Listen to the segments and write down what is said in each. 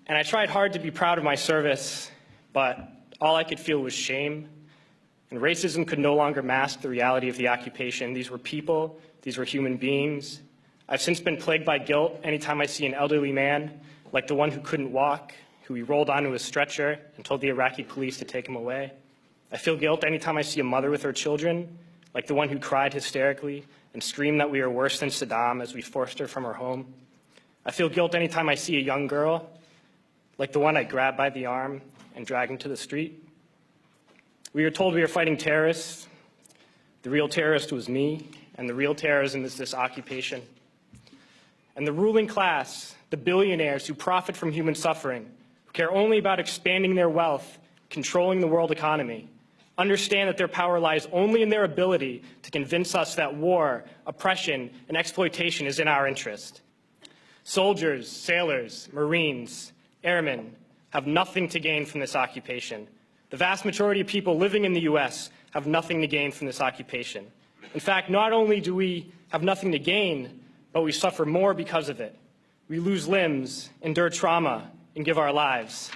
And I tried hard to be proud of my service, but all I could feel was shame. And racism could no longer mask the reality of the occupation. These were people, these were human beings. I've since been plagued by guilt anytime I see an elderly man, like the one who couldn't walk, who we rolled onto a stretcher and told the Iraqi police to take him away. I feel guilt anytime I see a mother with her children, like the one who cried hysterically and screamed that we are worse than Saddam as we forced her from her home. I feel guilt anytime I see a young girl, like the one I grabbed by the arm and dragged into the street. We were told we were fighting terrorists. The real terrorist was me, and the real terrorism is this occupation. And the ruling class, the billionaires who profit from human suffering, who care only about expanding their wealth, controlling the world economy, understand that their power lies only in their ability to convince us that war, oppression, and exploitation is in our interest. Soldiers, sailors, Marines, airmen have nothing to gain from this occupation. The vast majority of people living in the U.S. have nothing to gain from this occupation. In fact, not only do we have nothing to gain, but we suffer more because of it. We lose limbs, endure trauma, and give our lives.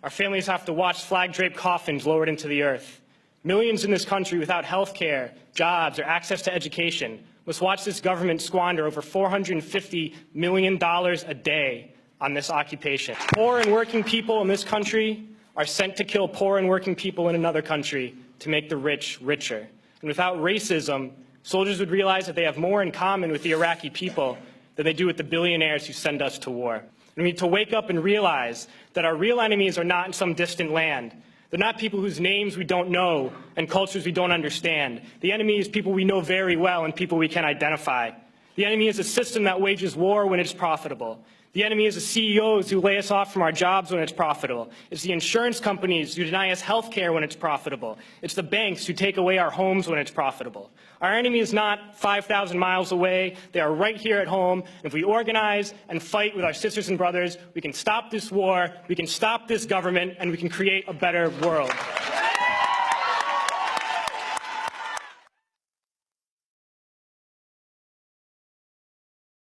Our families have to watch flag-draped coffins lowered into the earth. Millions in this country without health care, jobs, or access to education must watch this government squander over $450 million a day on this occupation. Poor and working people in this country are sent to kill poor and working people in another country to make the rich richer. And without racism, soldiers would realize that they have more in common with the Iraqi people than they do with the billionaires who send us to war. We need to wake up and realize that our real enemies are not in some distant land. They're not people whose names we don't know and cultures we don't understand. The enemy is people we know very well and people we can identify. The enemy is a system that wages war when it's profitable. The enemy is the CEOs who lay us off from our jobs when it's profitable. It's the insurance companies who deny us health care when it's profitable. It's the banks who take away our homes when it's profitable. Our enemy is not 5,000 miles away. They are right here at home. And if we organize and fight with our sisters and brothers, we can stop this war, we can stop this government, and we can create a better world.